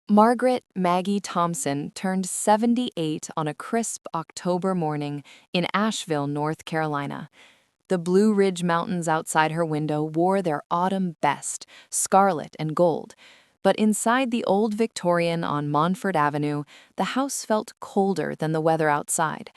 Margaret Maggie Thompson turned 78 on a crisp October morning in Asheville, North Carolina. The Blue Ridge Mountains outside her window wore their autumn best, scarlet and gold. But inside the old Victorian on Montfort Avenue, the house felt colder than the weather outside.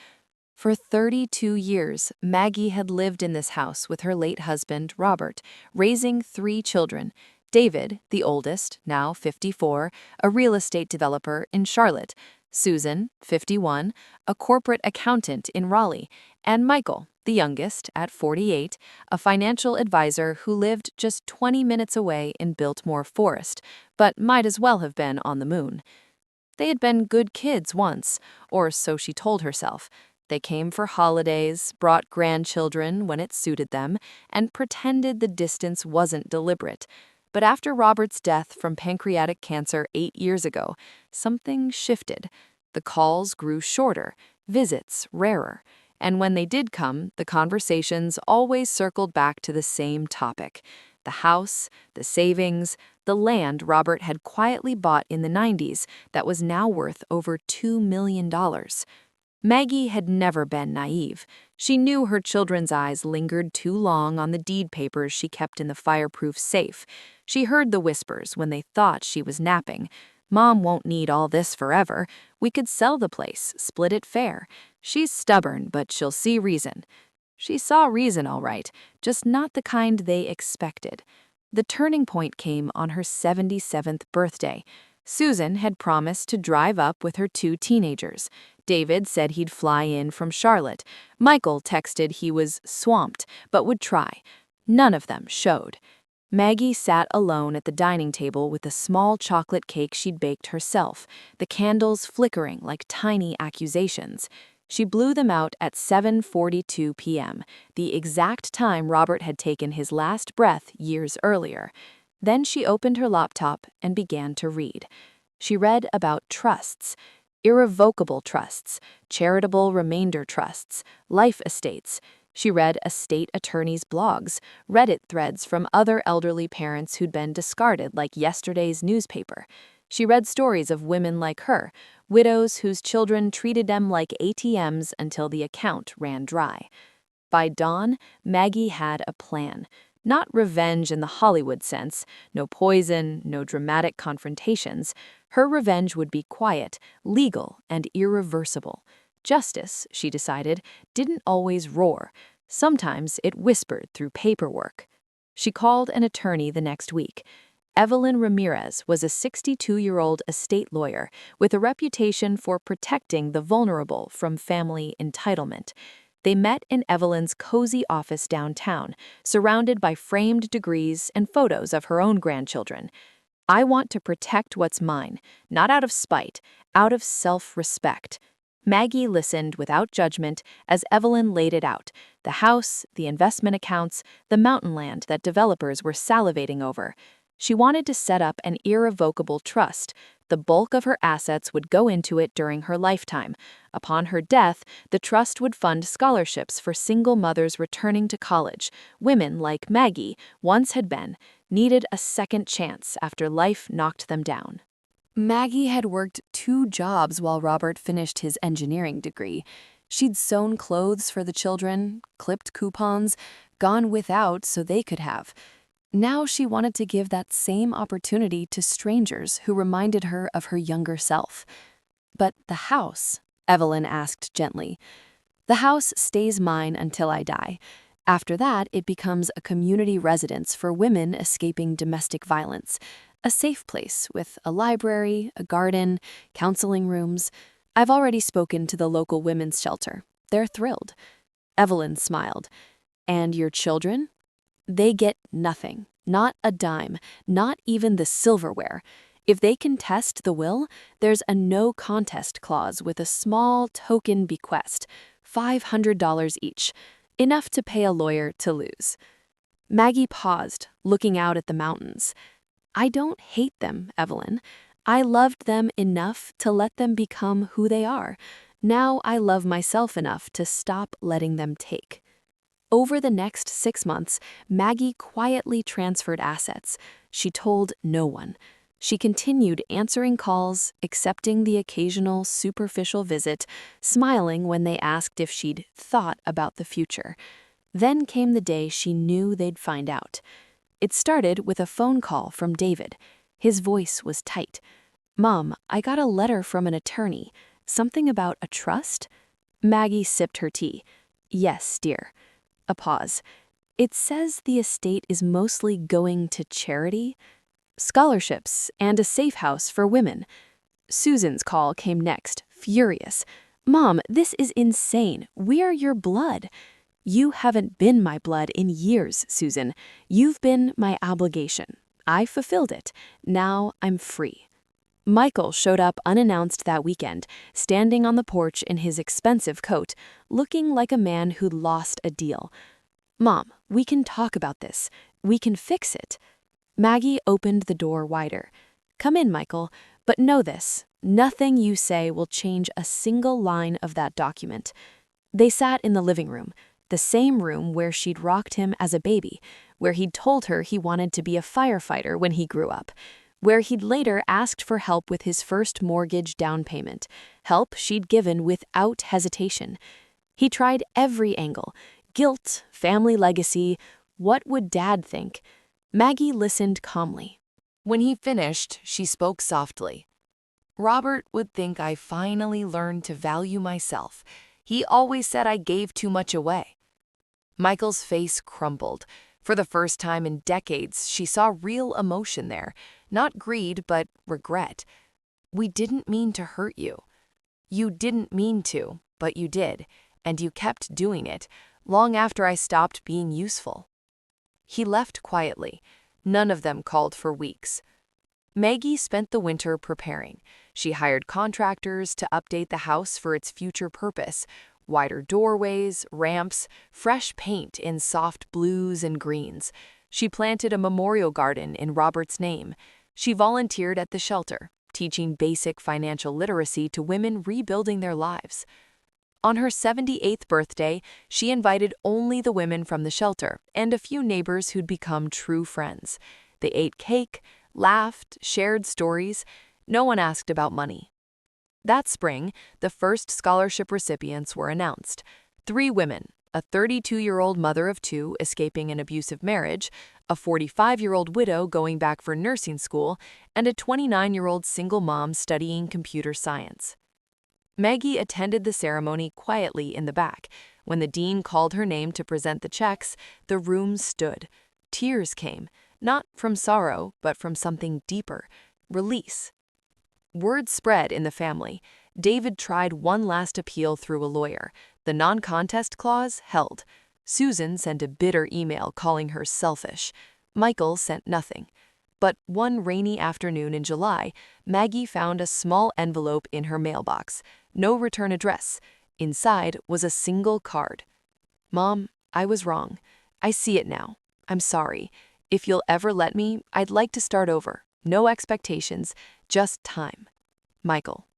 For 32 years, Maggie had lived in this house with her late husband, Robert, raising 3 children. David, the oldest, now 54, a real estate developer in Charlotte, Susan, 51, a corporate accountant in Raleigh, and Michael, the youngest, at 48, a financial advisor who lived just 20 minutes away in Biltmore Forest, but might as well have been on the moon. They had been good kids once, or so she told herself. They came for holidays, brought grandchildren when it suited them, and pretended the distance wasn't deliberate. But after Robert's death from pancreatic cancer 8 years ago, something shifted. The calls grew shorter, visits rarer, and when they did come, the conversations always circled back to the same topic: the house, the savings, the land Robert had quietly bought in the 90s that was now worth over $2 million. Maggie had never been naive. She knew her children's eyes lingered too long on the deed papers she kept in the fireproof safe. She heard the whispers when they thought she was napping. "Mom won't need all this forever. We could sell the place, split it fair. She's stubborn, but she'll see reason." She saw reason, all right, just not the kind they expected. The turning point came on her 77th birthday. Susan had promised to drive up with her 2 teenagers. David said he'd fly in from Charlotte. Michael texted he was swamped, but would try. None of them showed. Maggie sat alone at the dining table with a small chocolate cake she'd baked herself, the candles flickering like tiny accusations. She blew them out at 7:42 p.m., the exact time Robert had taken his last breath years earlier. Then she opened her laptop and began to read. She read about trusts. Irrevocable trusts, charitable remainder trusts, life estates. She read estate attorneys' blogs, Reddit threads from other elderly parents who'd been discarded like yesterday's newspaper. She read stories of women like her, widows whose children treated them like ATMs until the account ran dry. By dawn, Maggie had a plan. Not revenge in the Hollywood sense, no poison, no dramatic confrontations. Her revenge would be quiet, legal, and irreversible. Justice, she decided, didn't always roar. Sometimes it whispered through paperwork. She called an attorney the next week. Evelyn Ramirez was a 62-year-old estate lawyer with a reputation for protecting the vulnerable from family entitlement. They met in Evelyn's cozy office downtown, surrounded by framed degrees and photos of her own grandchildren. "I want to protect what's mine, not out of spite, out of self-respect." Maggie listened without judgment as Evelyn laid it out: the house, the investment accounts, the mountain land that developers were salivating over. She wanted to set up an irrevocable trust. The bulk of her assets would go into it during her lifetime. Upon her death, the trust would fund scholarships for single mothers returning to college. Women like Maggie once had been, needed a second chance after life knocked them down. Maggie had worked 2 jobs while Robert finished his engineering degree. She'd sewn clothes for the children, clipped coupons, gone without so they could have. Now she wanted to give that same opportunity to strangers who reminded her of her younger self. "But the house?" Evelyn asked gently. "The house stays mine until I die. After that, it becomes a community residence for women escaping domestic violence. A safe place with a library, a garden, counseling rooms. I've already spoken to the local women's shelter. They're thrilled." Evelyn smiled. "And your children?" "They get nothing, not a dime, not even the silverware. If they contest the will, there's a no contest clause with a small token bequest, $500 each, enough to pay a lawyer to lose." Maggie paused, looking out at the mountains. "I don't hate them, Evelyn. I loved them enough to let them become who they are. Now I love myself enough to stop letting them take." Over the next 6 months, Maggie quietly transferred assets. She told no one. She continued answering calls, accepting the occasional superficial visit, smiling when they asked if she'd thought about the future. Then came the day she knew they'd find out. It started with a phone call from David. His voice was tight. "Mom, I got a letter from an attorney. Something about a trust?" Maggie sipped her tea. "Yes, dear." A pause. "It says the estate is mostly going to charity, scholarships, and a safe house for women." Susan's call came next, furious. "Mom, this is insane. We're your blood." "You haven't been my blood in years, Susan. You've been my obligation. I fulfilled it. Now I'm free." Michael showed up unannounced that weekend, standing on the porch in his expensive coat, looking like a man who'd lost a deal. "Mom, we can talk about this. We can fix it." Maggie opened the door wider. "Come in, Michael, but know this. Nothing you say will change a single line of that document." They sat in the living room, the same room where she'd rocked him as a baby, where he'd told her he wanted to be a firefighter when he grew up, where he'd later asked for help with his first mortgage down payment, help she'd given without hesitation. He tried every angle: guilt, family legacy, what would Dad think? Maggie listened calmly. When he finished, she spoke softly. "Robert would think I finally learned to value myself. He always said I gave too much away." Michael's face crumbled. For the first time in decades, she saw real emotion there. Not greed, but regret. "We didn't mean to hurt you." "You didn't mean to, but you did, and you kept doing it, long after I stopped being useful." He left quietly. None of them called for weeks. Maggie spent the winter preparing. She hired contractors to update the house for its future purpose: wider doorways, ramps, fresh paint in soft blues and greens. She planted a memorial garden in Robert's name. She volunteered at the shelter, teaching basic financial literacy to women rebuilding their lives. On her 78th birthday, she invited only the women from the shelter and a few neighbors who'd become true friends. They ate cake, laughed, shared stories. No one asked about money. That spring, the first scholarship recipients were announced. 3 women: a 32-year-old mother of 2 escaping an abusive marriage, a 45-year-old widow going back for nursing school, and a 29-year-old single mom studying computer science. Maggie attended the ceremony quietly in the back. When the dean called her name to present the checks, the room stood. Tears came, not from sorrow, but from something deeper: release. Word spread in the family. David tried one last appeal through a lawyer. The non-contest clause held. Susan sent a bitter email calling her selfish. Michael sent nothing. But one rainy afternoon in July, Maggie found a small envelope in her mailbox. No return address. Inside was a single card. "Mom, I was wrong. I see it now. I'm sorry. If you'll ever let me, I'd like to start over. No expectations, just time. Michael."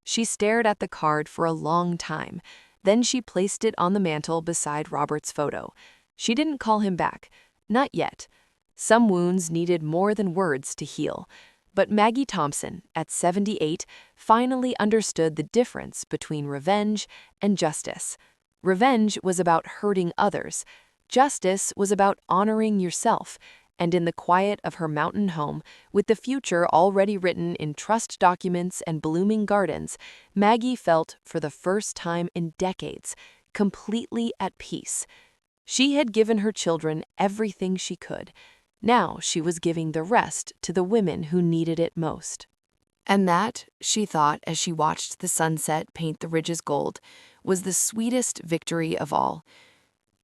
She stared at the card for a long time. Then she placed it on the mantel beside Robert's photo. She didn't call him back. Not yet. Some wounds needed more than words to heal. But Maggie Thompson, at 78, finally understood the difference between revenge and justice. Revenge was about hurting others. Justice was about honoring yourself. And in the quiet of her mountain home, with the future already written in trust documents and blooming gardens, Maggie felt, for the first time in decades, completely at peace. She had given her children everything she could. Now she was giving the rest to the women who needed it most. And that, she thought as she watched the sunset paint the ridges gold, was the sweetest victory of all.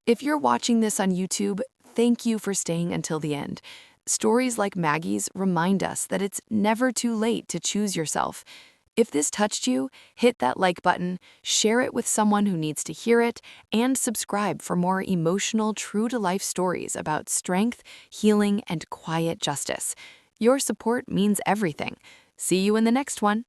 If you're watching this on YouTube, thank you for staying until the end. Stories like Maggie's remind us that it's never too late to choose yourself. If this touched you, hit that like button, share it with someone who needs to hear it, and subscribe for more emotional, true-to-life stories about strength, healing, and quiet justice. Your support means everything. See you in the next one.